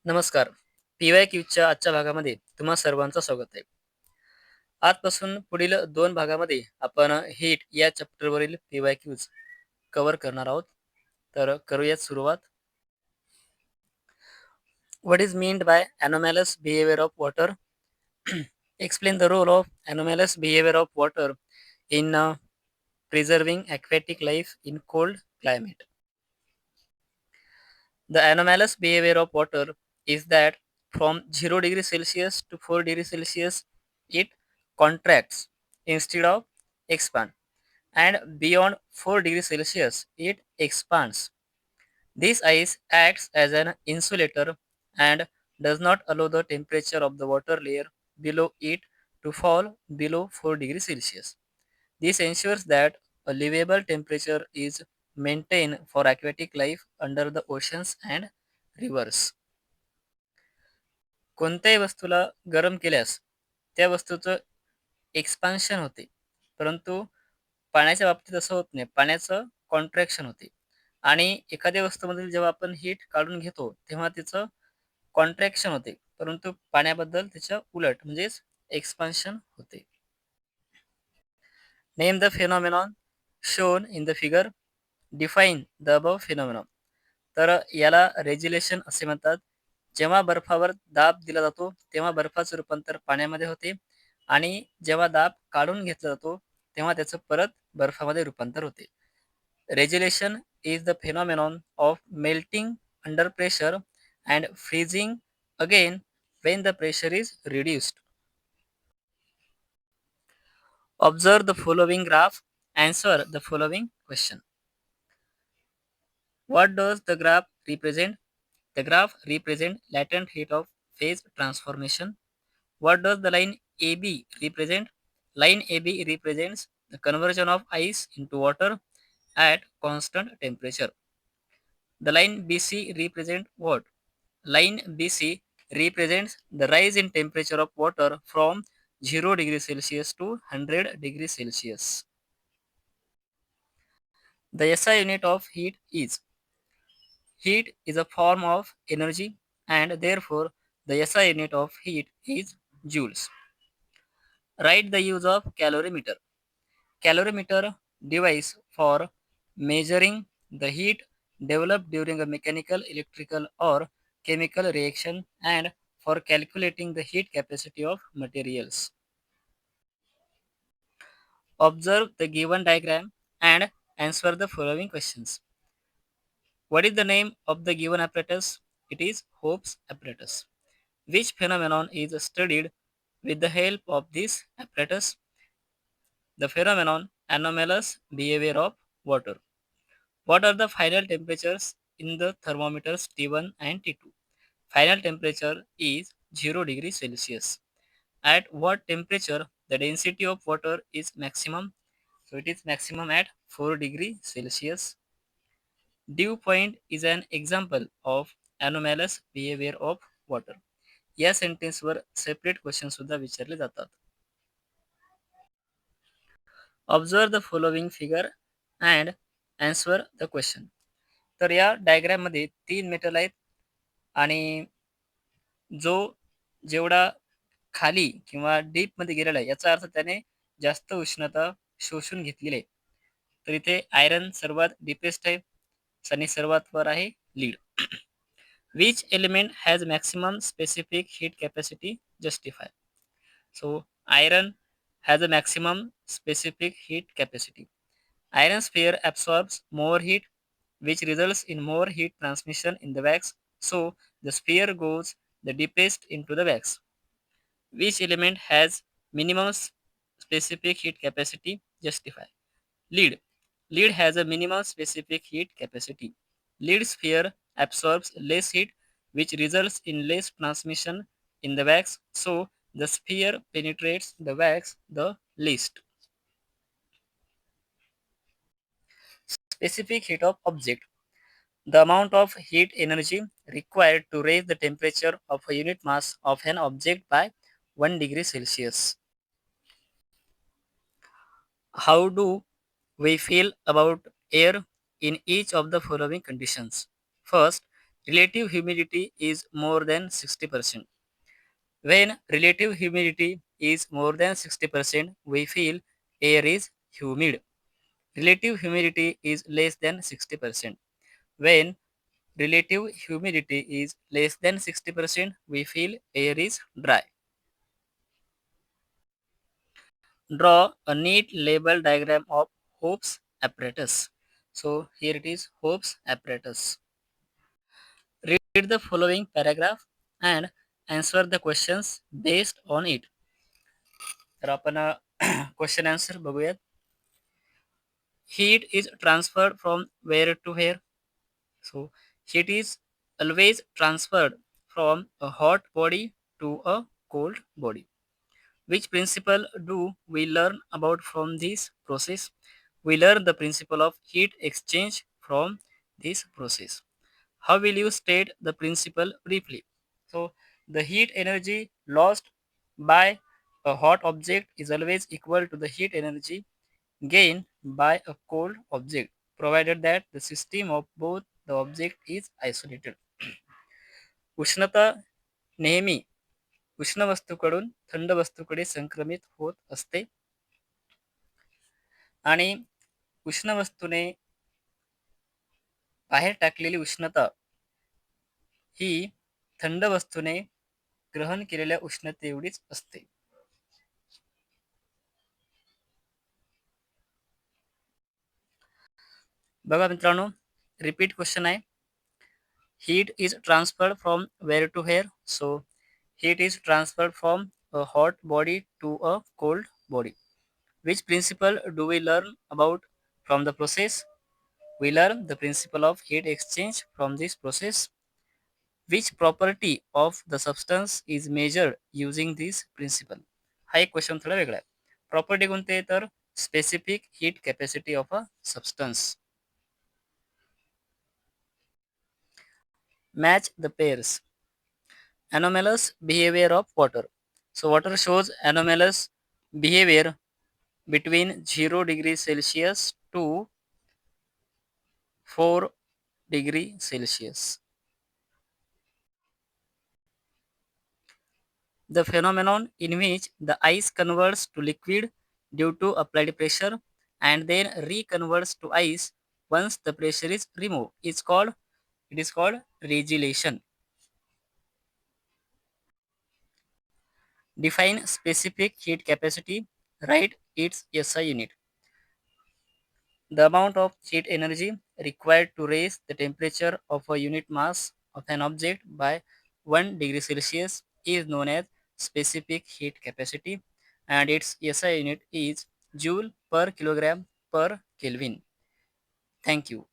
नमस्कार. पी-वाय-क्यूच्या आजच्या भागामध्ये तुम्हा सर्वांचं स्वागत आहे. आजपासून पुढील 2 भागामध्ये आपण हीट या चॅप्टरवरील पी-वाय-क्यूज कव्हर करणार आहोत. तर करूयात सुरुवात. What is meant by anomalous behavior of water? Explain the role of anomalous behavior of water in preserving aquatic life in cold climate. The anomalous behavior of water is that from 0 degrees Celsius to 4 degrees Celsius it contracts instead of expand, and beyond 4 degrees Celsius it expands. This ice acts as an insulator and does not allow the temperature of the water layer below it to fall below 4 degrees Celsius. This ensures that a livable temperature is maintained for aquatic life under the oceans and rivers. कोणत्याही वस्तूला गरम केल्यास त्या वस्तूचं expansion होते, परंतु पाण्याच्या बाबतीत असं होत नाही. पाण्याचं कॉन्ट्रॅक्शन होते आणि एखाद्या वस्तूमधील जेव्हा आपण हीट काढून घेतो, तेव्हा तिचं कॉन्ट्रॅक्शन होते, परंतु पाण्याबद्दल त्याच्या उलट म्हणजेच एक्सपान्शन होते. Name the phenomenon shown in the figure. Define the above phenomenon. तर याला रेज्युलेशन असे म्हणतात. जेव्हा बर्फावर दाब दिला जातो, तेव्हा बर्फाचं रूपांतर पाण्यामध्ये होते आणि जेव्हा दाब काढून घेतला जातो, तेव्हा त्याचं परत बर्फामध्ये रूपांतर होते. Resolution is the phenomenon of melting under pressure and freezing again when the pressure is reduced. Observe the following graph. Answer the following question. What does the graph represent? The graph represents latent heat of phase transformation. What does the line AB represent? Line AB represents the conversion of ice into water at constant temperature. The line BC represents what? Line BC represents the rise in temperature of water from 0 degrees Celsius to 100 degrees Celsius. The SI unit of heat is. Heat is a form of energy and therefore the SI unit of heat is joules. Write the use of calorimeter. Calorimeter device for measuring the heat developed during a mechanical, electrical or chemical reaction and for calculating the heat capacity of materials. Observe the given diagram and answer the following questions. What is the name of the given apparatus? It is Hope's apparatus. Which phenomenon is studied with the help of this apparatus? The phenomenon anomalous behavior of water. What are the final temperatures in the thermometers T1 and T2? Final temperature is 0 degrees Celsius. At what temperature the density of water is maximum? So it is maximum at 4 degrees Celsius. Dew point is an example of anomalous behavior of water. या सेंटेन्सवर separate question सुद्धा विचारले जातात. Observe the following figure and answer the question. तर या डायग्राममध्ये 3 metal आहेत आणि जो जेवढा खाली किंवा डीपमध्ये गेलेला आहे, याचा अर्थ त्याने जास्त उष्णता शोषून घेतलेली आहे. तर इथे आयरन सर्वात डीपेस्ट आहे आणि सर्वात वर आहे lead. Which element has maximum specific heat capacity? Justify. So iron has a maximum specific heat capacity. Iron sphere absorbs more heat, which results in more heat transmission in the wax. So the sphere goes the deepest into the wax. Which element has minimum specific heat capacity? Justify. Lead. Lead has a minimum specific heat capacity. Lead sphere absorbs less heat, which results in less transmission in the wax, so the sphere penetrates the wax the least. Specific heat of object. The amount of heat energy required to raise the temperature of a unit mass of an object by 1 degree Celsius. How do we feel about air in each of the following conditions? First, relative humidity is more than 60%. When relative humidity is more than 60%, we feel air is humid. Relative humidity is less than 60%. When relative humidity is less than 60%, we feel air is dry. Draw a neat label diagram of Hope's apparatus. So here it is Hope's apparatus. Read the following paragraph and answer the questions based on it. तर आपण question answer बघूयात. Heat is transferred from where to where? So heat is always transferred from a hot body to a cold body. Which principle do we learn about from this process? We learn the principle of heat exchange from this process. How will you state the principle briefly? So, the heat energy lost by a hot object is always equal to the heat energy gained by a cold object, provided that the system of both the object is isolated. उष्णता नेहमी उष्ण वस्तूकडून थंड वस्तूकडे संक्रमित होत असते आणि उष्ण वस्तूने बाहेर टाकलेली उष्णता ही थंड वस्तूने ग्रहण केलेल्या उष्णते एवढीच असते. बघा मित्रांनो, रिपीट क्वेश्चन आहे. Heat is transferred from where to here. So heat is transferred from a hot body to a cold body. Which principle do we learn about from the process? We learn the principle of heat exchange from this process. Which property of the substance is measured using this principle? हा एक question थोडा वेगळा आहे. Property कोणते तर specific heat capacity of a substance. Match the pairs. Anomalous behavior of water. So water shows anomalous behavior between 0 degree Celsius to 4 degree Celsius. The phenomenon in which the ice converts to liquid due to applied pressure and then reconverts to ice once the pressure is removed is called regelation. Define specific heat capacity. Write its SI unit. The amount of heat energy required to raise the temperature of a unit mass of an object by 1 degree Celsius is known as specific heat capacity, and its SI unit is joule per kilogram per Kelvin. Thank you.